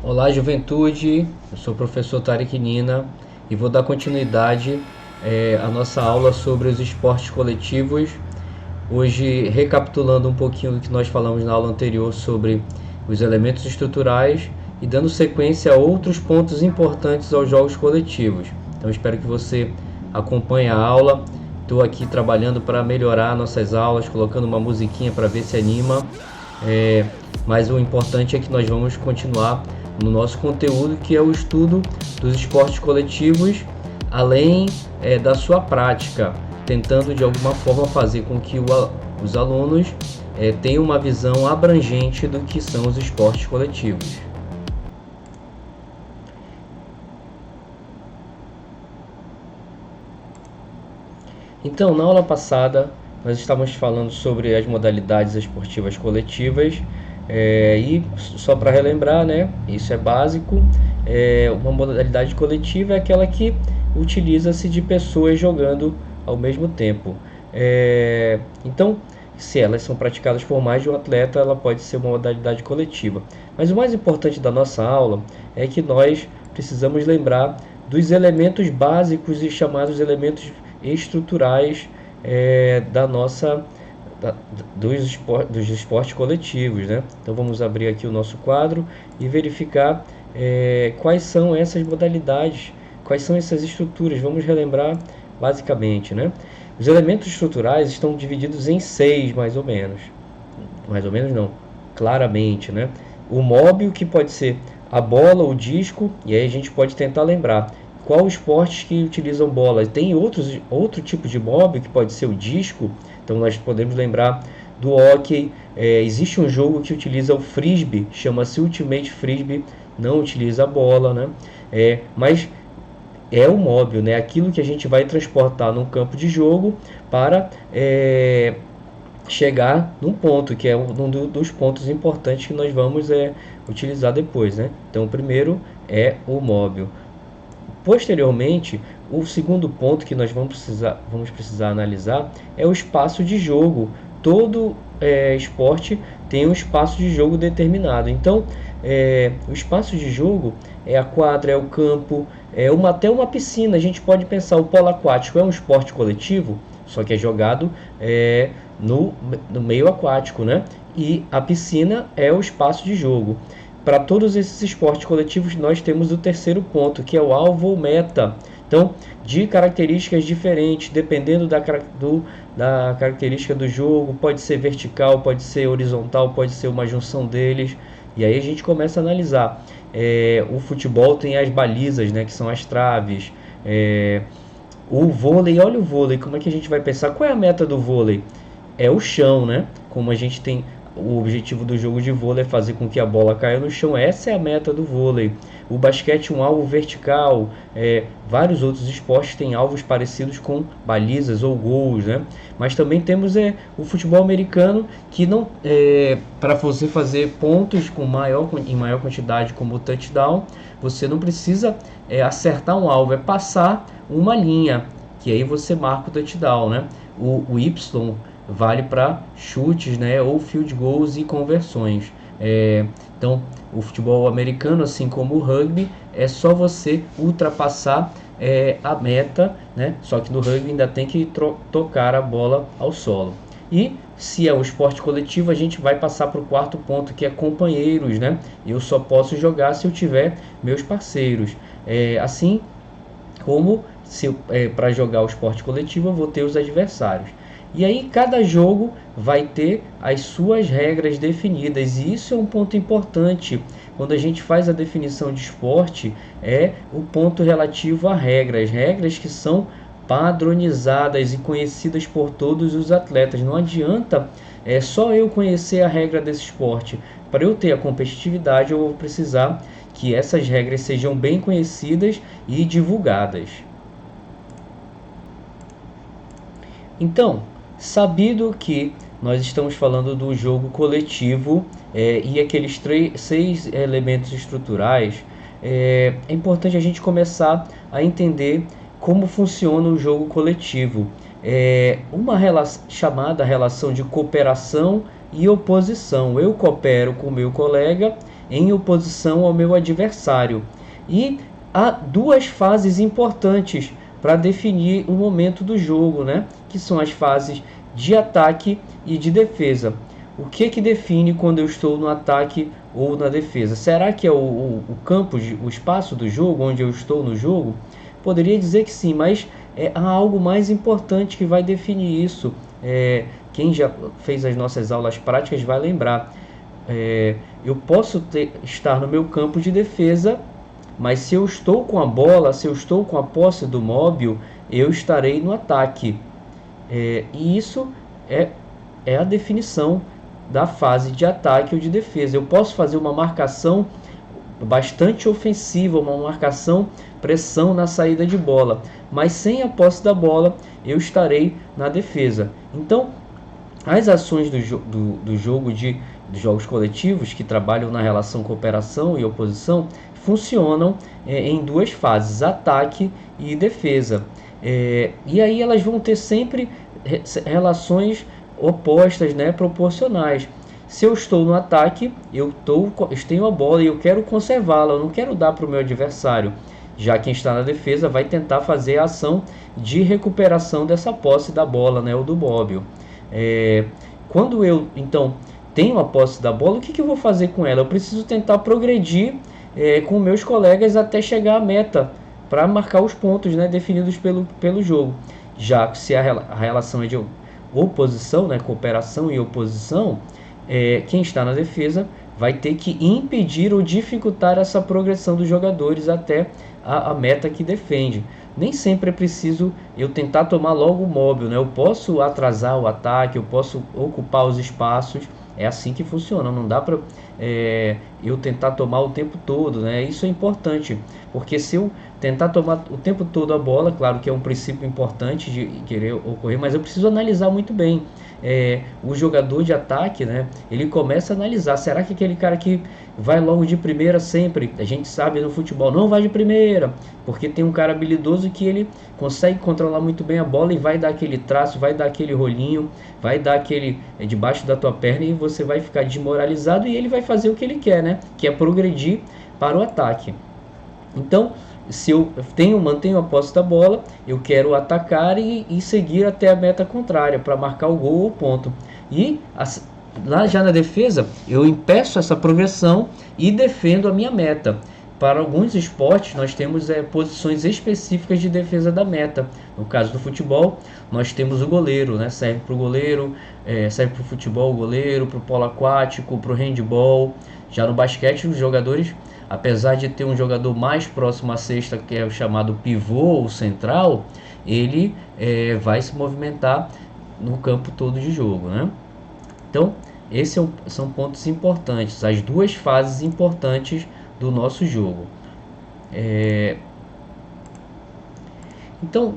Olá, juventude. Eu sou o professor Tarek Nina e vou dar continuidade à nossa aula sobre os esportes coletivos. Hoje, recapitulando um pouquinho do que nós falamos na aula anterior sobre os elementos estruturais e dando sequência a outros pontos importantes aos jogos coletivos. Então, espero que você acompanhe a aula. Estou aqui trabalhando para melhorar nossas aulas, colocando uma musiquinha para ver se anima. É, mas o importante é que nós vamos continuar no nosso conteúdo, que é o estudo dos esportes coletivos, além da sua prática, tentando de alguma forma fazer com que os alunos tenham uma visão abrangente do que são os esportes coletivos. Então, na aula passada, nós estávamos falando sobre as modalidades esportivas coletivas, e só para relembrar, né, isso é básico. Uma modalidade coletiva é aquela que utiliza-se de pessoas jogando ao mesmo tempo. Então, se elas são praticadas por mais de um atleta, ela pode ser uma modalidade coletiva. Mas o mais importante da nossa aula é que nós precisamos lembrar dos elementos básicos e chamados elementos estruturais da nossa dos esportes coletivos, né? Então vamos abrir aqui o nosso quadro e verificar quais são essas modalidades, quais são essas estruturas. Vamos relembrar basicamente, né? Os elementos estruturais estão divididos em 6, mais ou menos não, claramente, né? O móvel, que pode ser a bola, o disco, e aí a gente pode tentar lembrar qual esportes que utilizam bola. Tem outro tipo de móvel que pode ser o disco, então nós podemos lembrar do hóquei. Existe um jogo que utiliza o frisbee, chama-se Ultimate Frisbee, não utiliza a bola, né? Mas é o móvel, né? Aquilo que a gente vai transportar num campo de jogo para chegar num ponto, que é um dos pontos importantes que nós vamos utilizar depois, né? Então, o primeiro é o móvel. Posteriormente, o segundo ponto que nós vamos precisar analisar é o espaço de jogo. Todo esporte tem um espaço de jogo determinado. Então, o espaço de jogo é a quadra, é o campo, até uma piscina. A gente pode pensar, o polo aquático é um esporte coletivo, só que é jogado no meio aquático, né? E a piscina é o espaço de jogo. Para todos esses esportes coletivos, nós temos o terceiro ponto, que é o alvo ou meta. Então, de características diferentes, dependendo da característica do jogo, pode ser vertical, pode ser horizontal, pode ser uma junção deles. E aí a gente começa a analisar. O futebol tem as balizas, né, que são as traves. O vôlei, olha o vôlei, como é que a gente vai pensar? Qual é a meta do vôlei? É o chão, né? Como a gente tem o objetivo do jogo de vôlei é fazer com que a bola caia no chão. Essa é a meta do vôlei. O basquete, um alvo vertical. Vários outros esportes têm alvos parecidos com balizas ou gols, né? Mas também temos o futebol americano, que não para você fazer pontos em maior quantidade, como o touchdown, você não precisa acertar um alvo, é passar uma linha, que aí você marca o touchdown, né? O Y vale para chutes, né, ou field goals e conversões. Então, o futebol americano, assim como o rugby, é só você ultrapassar a meta, né? Só que no rugby ainda tem que tocar a bola ao solo. E se é um esporte coletivo, a gente vai passar para o quarto ponto, que é companheiros, né? Eu só posso jogar se eu tiver meus parceiros. Assim como para jogar o esporte coletivo eu vou ter os adversários. E aí cada jogo vai ter as suas regras definidas, e isso é um ponto importante. Quando a gente faz a definição de esporte, é o ponto relativo a regras que são padronizadas e conhecidas por todos os atletas. Não adianta só eu conhecer a regra desse esporte. Para eu ter a competitividade, eu vou precisar que essas regras sejam bem conhecidas e divulgadas. Então, sabido que nós estamos falando do jogo coletivo e aqueles 6 elementos estruturais, é importante a gente começar a entender como funciona o jogo coletivo. Uma chamada relação de cooperação e oposição. Eu coopero com o meu colega em oposição ao meu adversário. E há duas fases importantes para definir o momento do jogo, né? Que são as fases de ataque e de defesa. O que define quando eu estou no ataque ou na defesa? Será que é o campo, o espaço do jogo, onde eu estou no jogo? Poderia dizer que sim, mas há algo mais importante que vai definir isso. Quem já fez as nossas aulas práticas vai lembrar. Eu posso estar no meu campo de defesa, mas se eu estou com a bola, se eu estou com a posse do móvel, eu estarei no ataque. E isso é a definição da fase de ataque ou de defesa. Eu posso fazer uma marcação bastante ofensiva, uma marcação pressão na saída de bola, mas sem a posse da bola eu estarei na defesa. Então, as ações do jogo dos jogos coletivos que trabalham na relação cooperação e oposição funcionam em duas fases, ataque e defesa. E aí elas vão ter sempre relações opostas, né, proporcionais. Se eu estou no ataque, eu tenho a bola e eu quero conservá-la, eu não quero dar para o meu adversário. Já quem está na defesa vai tentar fazer a ação de recuperação dessa posse da bola, né, ou do móvel. Quando eu então tenho a posse da bola, o que eu vou fazer com ela? Eu preciso tentar progredir com meus colegas até chegar à meta para marcar os pontos, né, definidos pelo jogo. Já se a relação é de oposição, né, cooperação e oposição, quem está na defesa vai ter que impedir ou dificultar essa progressão dos jogadores até a meta que defende. Nem sempre é preciso eu tentar tomar logo o móvel, né? Eu posso atrasar o ataque, eu posso ocupar os espaços. É assim que funciona, não dá para eu tentar tomar o tempo todo, né? Isso é importante, porque se eu tentar tomar o tempo todo a bola, claro que é um princípio importante de querer ocorrer, mas eu preciso analisar muito bem. O jogador de ataque, né? Ele começa a analisar, será que aquele cara que vai logo de primeira sempre, a gente sabe no futebol, não vai de primeira, porque tem um cara habilidoso que ele consegue controlar muito bem a bola e vai dar aquele traço, vai dar aquele rolinho, vai dar aquele debaixo da tua perna e você vai ficar desmoralizado e ele vai fazer o que ele quer, né? Que é progredir para o ataque. Então, se eu mantenho a posse da bola, eu quero atacar e seguir até a meta contrária para marcar o gol ou ponto. E lá já na defesa, eu impeço essa progressão e defendo a minha meta. Para alguns esportes, nós temos posições específicas de defesa da meta. No caso do futebol, nós temos o goleiro, né? Serve para o goleiro, serve para o futebol o goleiro, para o polo aquático, para o handball. Já no basquete, os jogadores, apesar de ter um jogador mais próximo à cesta, que é o chamado pivô ou central, ele vai se movimentar no campo todo de jogo, né? Então, esses são pontos importantes, as duas fases importantes do nosso jogo. Então,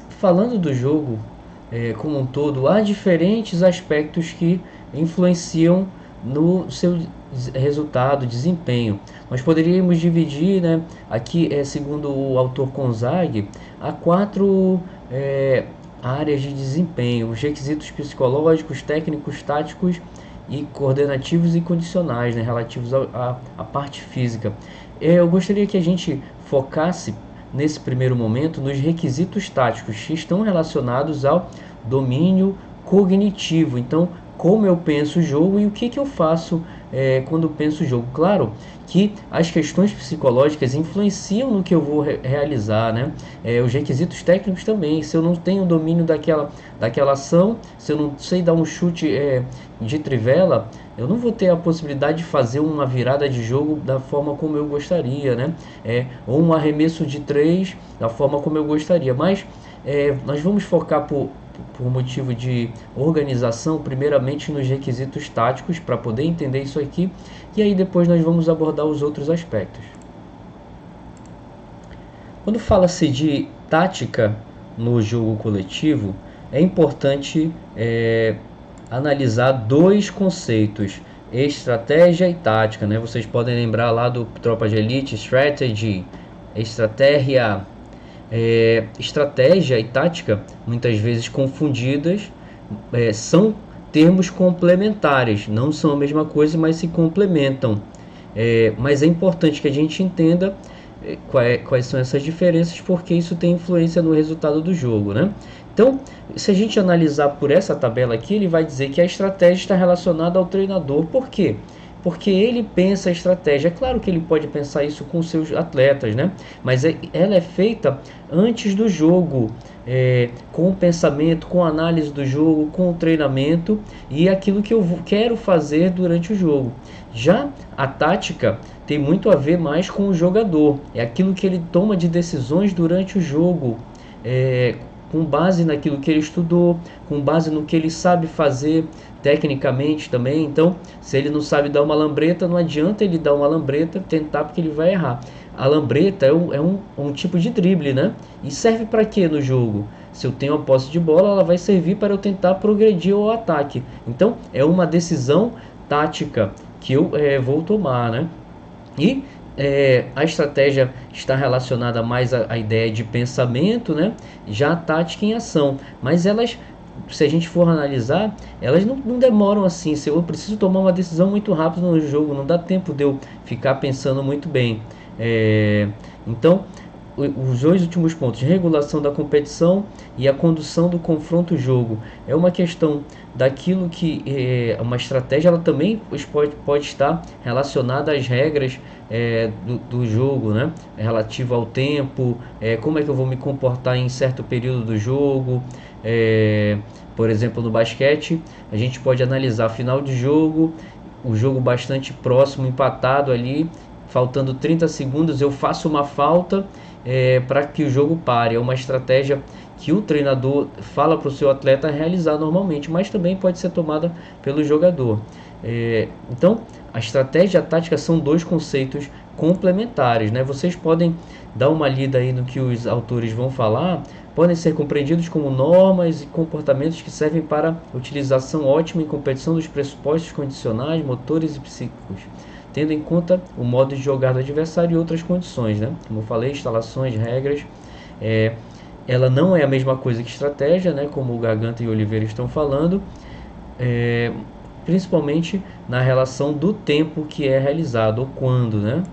falando do jogo como um todo, há diferentes aspectos que influenciam no seu resultado, desempenho. Nós poderíamos dividir, né, aqui, segundo o autor Konzag, há 4 áreas de desempenho: os requisitos psicológicos, técnicos, táticos e coordenativos e condicionais, né, relativos à parte física. Eu gostaria que a gente focasse nesse primeiro momento nos requisitos táticos que estão relacionados ao domínio cognitivo. Então, como eu penso o jogo e o que eu faço quando penso o jogo. Claro que as questões psicológicas influenciam no que eu vou realizar, né? Os requisitos técnicos também. Se eu não tenho domínio daquela ação, se eu não sei dar um chute de trivela, eu não vou ter a possibilidade de fazer uma virada de jogo da forma como eu gostaria, né? Ou um arremesso de 3 da forma como eu gostaria. Mas nós vamos focar por motivo de organização, primeiramente nos requisitos táticos, para poder entender isso aqui, e aí depois nós vamos abordar os outros aspectos. Quando fala-se de tática no jogo coletivo, é importante analisar 2 conceitos: estratégia e tática, né? Vocês podem lembrar lá do Tropa de Elite, strategy, estratégia. Estratégia e tática, muitas vezes confundidas, são termos complementares, não são a mesma coisa, mas se complementam. Mas é importante que a gente entenda quais são essas diferenças, porque isso tem influência no resultado do jogo, né? Então, se a gente analisar por essa tabela aqui, ele vai dizer que a estratégia está relacionada ao treinador. Por quê? Porque ele pensa a estratégia. É claro que ele pode pensar isso com seus atletas, né? Mas ela é feita antes do jogo, com o pensamento, com a análise do jogo, com o treinamento e aquilo que eu quero fazer durante o jogo. Já a tática tem muito a ver mais com o jogador, é aquilo que ele toma de decisões durante o jogo, com base naquilo que ele estudou, com base no que ele sabe fazer tecnicamente também. Então, se ele não sabe dar uma lambreta, não adianta ele dar uma lambreta, tentar, porque ele vai errar. A lambreta é um tipo de drible, né? E serve para quê no jogo? Se eu tenho a posse de bola, ela vai servir para eu tentar progredir ao ataque. Então, é uma decisão tática que eu vou tomar, né? E a estratégia está relacionada mais à ideia de pensamento, né? Já a tática em ação. Mas elas, se a gente for analisar, elas não demoram assim. Se eu preciso tomar uma decisão muito rápido no jogo, não dá tempo de eu ficar pensando muito bem. Então, os dois últimos pontos, regulação da competição e a condução do confronto-jogo, é uma questão daquilo que uma estratégia, ela também pode estar relacionada às regras do jogo, né? Relativo ao tempo, como é que eu vou me comportar em certo período do jogo. Por exemplo, no basquete, a gente pode analisar final de jogo, o jogo bastante próximo, empatado ali, faltando 30 segundos, eu faço uma falta para que o jogo pare. É uma estratégia que o treinador fala para o seu atleta realizar normalmente, mas também pode ser tomada pelo jogador. Então, a estratégia e a tática são dois conceitos complementares, né? Vocês podem dar uma lida aí no que os autores vão falar, podem ser compreendidos como normas e comportamentos que servem para utilização ótima em competição dos pressupostos condicionais, motores e psíquicos, tendo em conta o modo de jogar do adversário e outras condições, né? Como eu falei, instalações, regras. Ela não é a mesma coisa que estratégia, né? Como o Garganta e o Oliveira estão falando, principalmente na relação do tempo que é realizado, ou quando, né?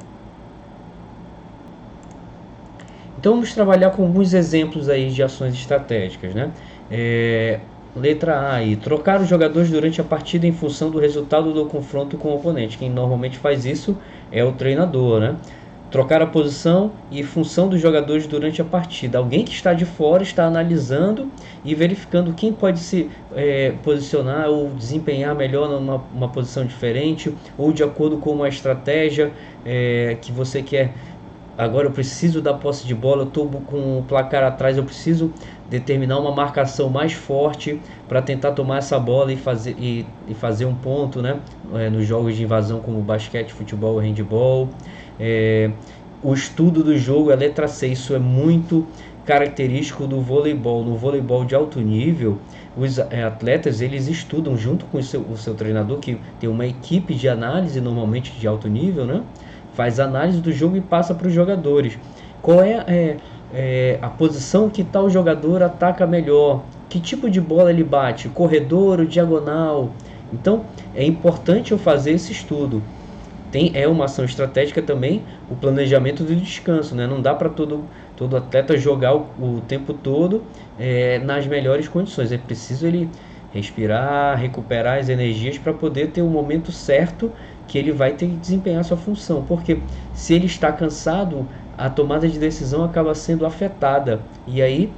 Então vamos trabalhar com alguns exemplos aí de ações estratégicas, né? Letra A aí, trocar os jogadores durante a partida em função do resultado do confronto com o oponente. Quem normalmente faz isso é o treinador, né? Trocar a posição e função dos jogadores durante a partida. Alguém que está de fora está analisando e verificando quem pode se posicionar ou desempenhar melhor numa posição diferente, ou de acordo com uma estratégia que você quer. Agora eu preciso da posse de bola, eu estou com o placar atrás, eu preciso determinar uma marcação mais forte para tentar tomar essa bola e fazer um ponto, né? Nos jogos de invasão como basquete, futebol, handebol. O estudo do jogo, a letra C, isso é muito característico do voleibol. No voleibol de alto nível, os atletas eles estudam junto com o seu treinador, que tem uma equipe de análise normalmente de alto nível, né? Faz análise do jogo e passa para os jogadores. Qual é a posição que tal jogador ataca melhor? Que tipo de bola ele bate? Corredor ou diagonal? Então, é importante eu fazer esse estudo. É uma ação estratégica também o planejamento do descanso, né? Não dá para todo atleta jogar o tempo todo nas melhores condições. É preciso ele respirar, recuperar as energias para poder ter o momento certo que ele vai ter que desempenhar sua função, porque se ele está cansado, a tomada de decisão acaba sendo afetada, e aí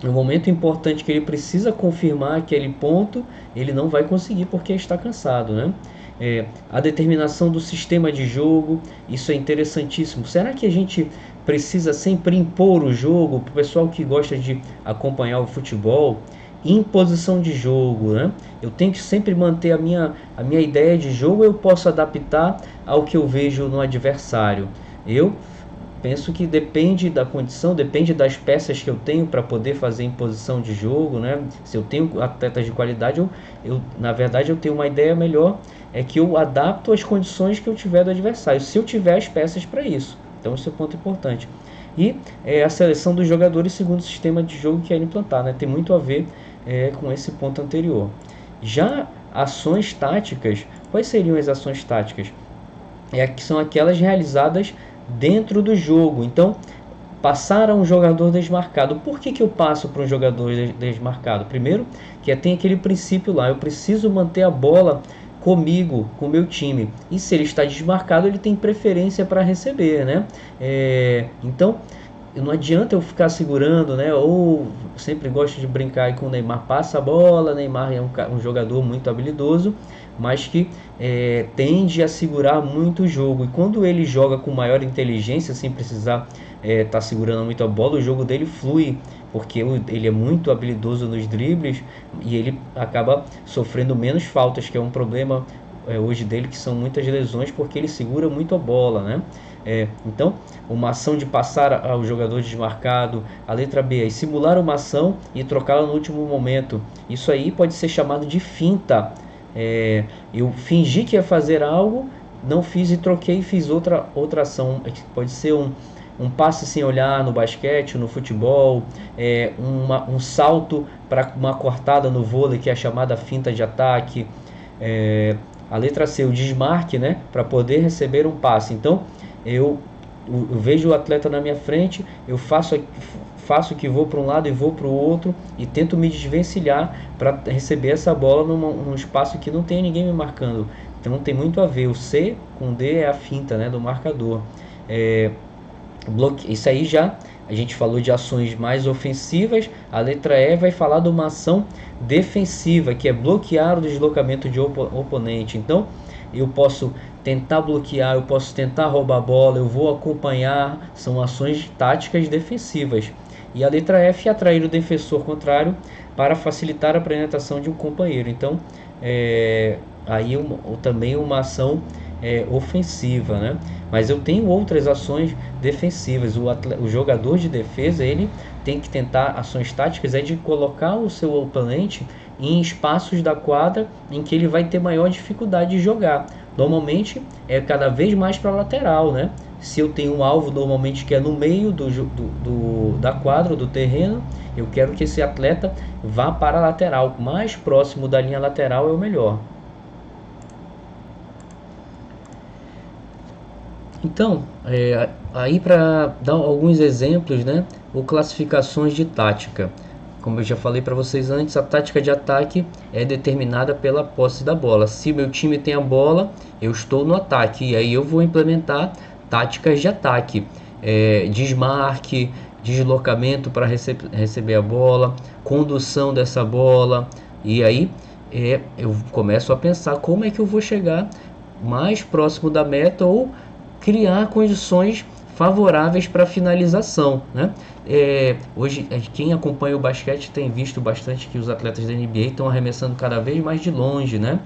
no momento importante que ele precisa confirmar aquele ponto, ele não vai conseguir porque está cansado, né? A determinação do sistema de jogo, isso é interessantíssimo. Será que a gente precisa sempre impor o jogo para o pessoal que gosta de acompanhar o futebol? Imposição de jogo, né? Eu tenho que sempre manter a minha ideia de jogo, eu posso adaptar ao que eu vejo no adversário. Eu penso que depende da condição, depende das peças que eu tenho para poder fazer imposição de jogo, né? Se eu tenho atletas de qualidade, na verdade eu tenho uma ideia melhor, é que eu adapto às condições que eu tiver do adversário, se eu tiver as peças para isso. Então esse é um ponto importante. E a seleção dos jogadores segundo o sistema de jogo que é implantar, né? Tem muito a ver com esse ponto anterior. Já ações táticas, quais seriam as ações táticas? que são aquelas realizadas dentro do jogo. Então, passar a um jogador desmarcado. Por que eu passo para um jogador desmarcado? Primeiro, que tem aquele princípio lá, eu preciso manter a bola comigo, com o meu time. E se ele está desmarcado, ele tem preferência para receber, né? Então, não adianta eu ficar segurando, né? Ou sempre gosto de brincar aí com o Neymar, passa a bola. Neymar é um jogador muito habilidoso, mas que tende a segurar muito o jogo. E quando ele joga com maior inteligência, sem precisar estar segurando muito a bola, o jogo dele flui, porque ele é muito habilidoso nos dribles e ele acaba sofrendo menos faltas, que é um problema hoje dele, que são muitas lesões, porque ele segura muito a bola, né? Então, uma ação de passar ao jogador desmarcado. A letra B é simular uma ação e trocá-la no último momento. Isso aí pode ser chamado de finta. Eu fingi que ia fazer algo, não fiz e troquei e fiz outra ação. Pode ser um passe sem olhar no basquete, no futebol, um salto para uma cortada no vôlei, que é a chamada finta de ataque. A letra C, o desmarque, né, para poder receber um passe. Então, eu vejo o atleta na minha frente, eu faço que vou para um lado e vou para o outro e tento me desvencilhar para receber essa bola num espaço que não tem ninguém me marcando. Então tem muito a ver. O C com D é a finta, né, do marcador. Isso aí já a gente falou de ações mais ofensivas. A letra E vai falar de uma ação defensiva, que é bloquear o deslocamento de oponente. Então eu posso tentar bloquear, eu posso tentar roubar a bola, eu vou acompanhar. São ações táticas defensivas. E a letra F é atrair o defensor contrário para facilitar a penetração de um companheiro. Então aí também uma ação ofensiva, né? Mas eu tenho outras ações defensivas. O jogador de defesa, ele tem que tentar ações táticas, de colocar o seu oponente em espaços da quadra em que ele vai ter maior dificuldade de jogar. Normalmente é cada vez mais para a lateral, né? Se eu tenho um alvo normalmente que é no meio da quadra, do terreno, eu quero que esse atleta vá para a lateral. Mais próximo da linha lateral é o melhor. Então, aí para dar alguns exemplos, né, ou classificações de tática. Como eu já falei para vocês antes, a tática de ataque é determinada pela posse da bola. Se meu time tem a bola, eu estou no ataque, e aí eu vou implementar táticas de ataque. Desmarque, deslocamento para receber a bola, condução dessa bola, e aí eu começo a pensar como é que eu vou chegar mais próximo da meta ou criar condições favoráveis para finalização, né? Hoje, quem acompanha o basquete tem visto bastante que os atletas da NBA estão arremessando cada vez mais de longe, né?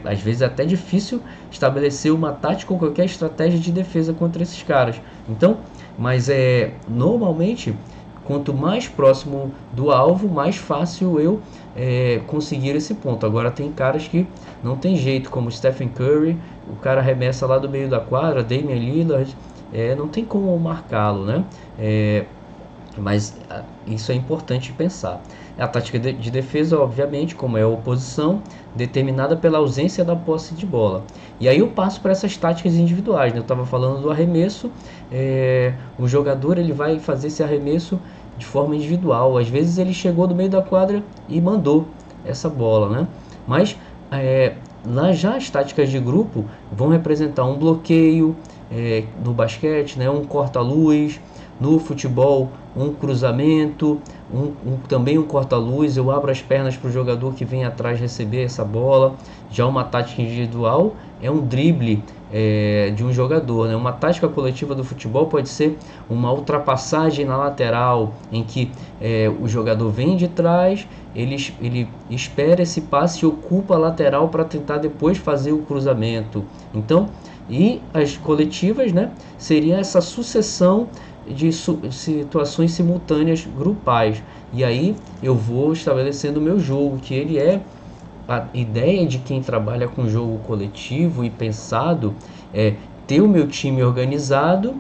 Às vezes é até difícil estabelecer uma tática ou qualquer estratégia de defesa contra esses caras. Então, mas normalmente, quanto mais próximo do alvo, mais fácil eu conseguir esse ponto. Agora tem caras que não tem jeito, como Stephen Curry, o cara arremessa lá do meio da quadra, Damian Lillard, não tem como marcá-lo, né? Mas isso é importante pensar. A tática de defesa, obviamente, como é a oposição, determinada pela ausência da posse de bola. E aí eu passo para essas táticas individuais, né? Eu estava falando do arremesso. O jogador ele vai fazer esse arremesso de forma individual. Às vezes ele chegou do meio da quadra e mandou essa bola, né? Mas já as táticas de grupo vão representar um bloqueio no basquete, né? Um corta-luz. No futebol, um cruzamento, também um corta-luz. Eu abro as pernas para o jogador que vem atrás receber essa bola. Já uma tática individual é um drible de um jogador, né? Uma tática coletiva do futebol pode ser uma ultrapassagem na lateral, em que o jogador vem de trás, ele espera esse passe e ocupa a lateral para tentar depois fazer o cruzamento. Então, e as coletivas, né, seria essa sucessão de situações simultâneas grupais. E aí eu vou estabelecendo o meu jogo, que ele a ideia de quem trabalha com jogo coletivo e pensado ter o meu time organizado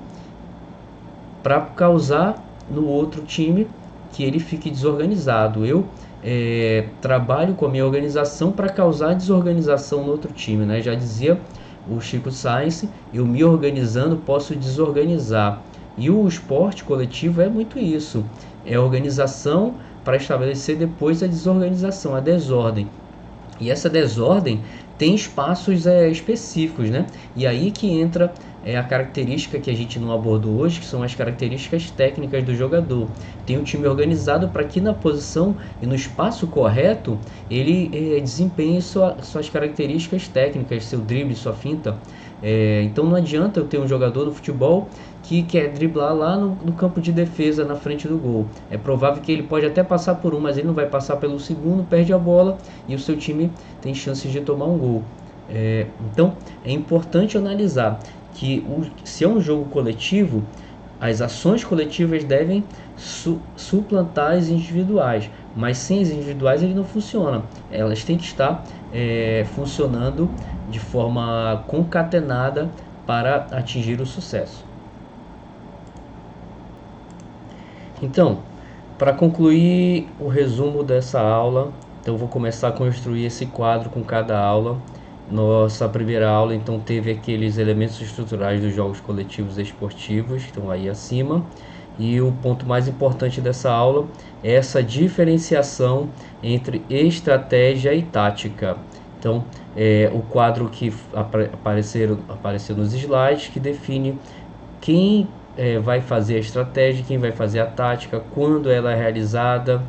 para causar no outro time que ele fique desorganizado. Eu trabalho com a minha organização para causar desorganização no outro time, né? Já dizia o Chico Science, eu me organizando posso desorganizar. E o esporte coletivo é muito isso, é organização para estabelecer depois a desorganização, a desordem. E essa desordem tem espaços específicos, né? E aí que entra a característica que a gente não abordou hoje, que são as características técnicas do jogador. Tem um time organizado para que na posição e no espaço correto ele desempenhe suas características técnicas, seu drible, sua finta. Então não adianta eu ter um jogador no futebol que quer driblar lá no campo de defesa, na frente do gol. É provável que ele pode até passar por um, mas ele não vai passar pelo segundo, perde a bola e o seu time tem chances de tomar um gol. Então é importante analisar que se é um jogo coletivo, as ações coletivas devem suplantar as individuais, mas sem as individuais ele não funciona. Elas têm que estar funcionando de forma concatenada para atingir o sucesso. Então, para concluir o resumo dessa aula, então vou começar a construir esse quadro com cada aula. Nossa primeira aula então teve aqueles elementos estruturais dos jogos coletivos esportivos, estão aí acima. E o ponto mais importante dessa aula é essa diferenciação entre estratégia e tática. Então, o quadro que apareceu nos slides, que define quem vai fazer a estratégia, quem vai fazer a tática, quando ela é realizada,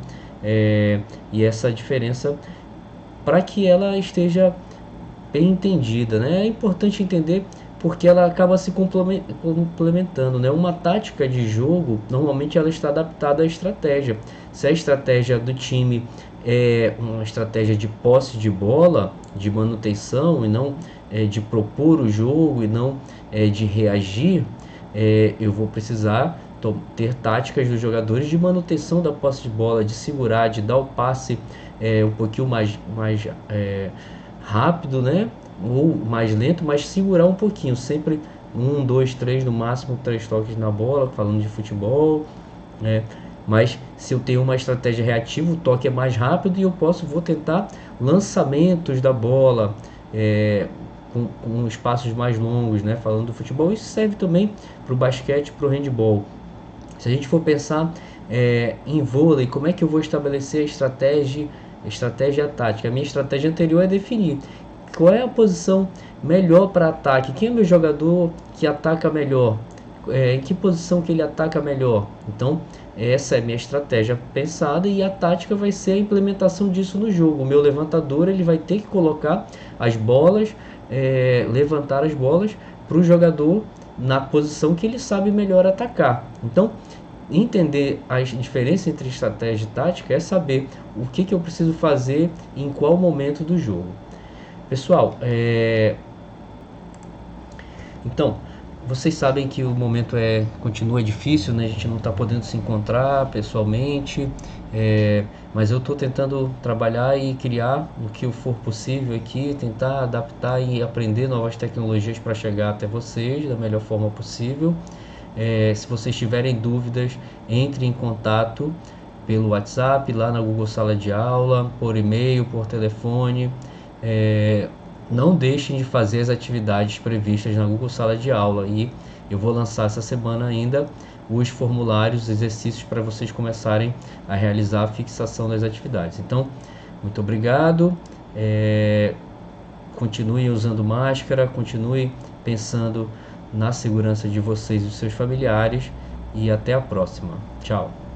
e essa diferença para que ela esteja bem entendida, né? É importante entender porque ela acaba se complementando, né? Uma tática de jogo, normalmente ela está adaptada à estratégia. Se a estratégia do time é uma estratégia de posse de bola, de manutenção e não de propor o jogo e não de reagir, eu vou precisar ter táticas dos jogadores de manutenção da posse de bola, de segurar, de dar o passe um pouquinho mais rápido, né? Ou mais lento, mas segurar um pouquinho, sempre 1, 2, 3, no máximo 3 toques na bola, falando de futebol, né? Mas se eu tenho uma estratégia reativa, o toque é mais rápido e eu vou tentar lançamentos da bola com espaços mais longos, né? Falando do futebol, isso serve também para o basquete, para o handball. Se a gente for pensar em vôlei, como é que eu vou estabelecer a estratégia tática? A minha estratégia anterior é definir qual é a posição melhor para ataque, quem é o meu jogador que ataca melhor, em que posição que ele ataca melhor. Então essa é a minha estratégia pensada e a tática vai ser a implementação disso no jogo. O meu levantador ele vai ter que colocar as bolas, levantar as bolas para o jogador na posição que ele sabe melhor atacar. Então entender a diferença entre estratégia e tática é saber o que eu preciso fazer em qual momento do jogo. Pessoal, então, vocês sabem que o momento continua difícil, né? A gente não está podendo se encontrar pessoalmente, mas eu estou tentando trabalhar e criar o que for possível aqui, tentar adaptar e aprender novas tecnologias para chegar até vocês da melhor forma possível. Se vocês tiverem dúvidas, entre em contato pelo WhatsApp, lá na Google Sala de Aula, por e-mail, por telefone. Não deixem de fazer as atividades previstas na Google Sala de Aula e eu vou lançar essa semana ainda os formulários, os exercícios para vocês começarem a realizar a fixação das atividades. Então, muito obrigado, continuem usando máscara, continuem pensando na segurança de vocês e dos seus familiares e até a próxima. Tchau!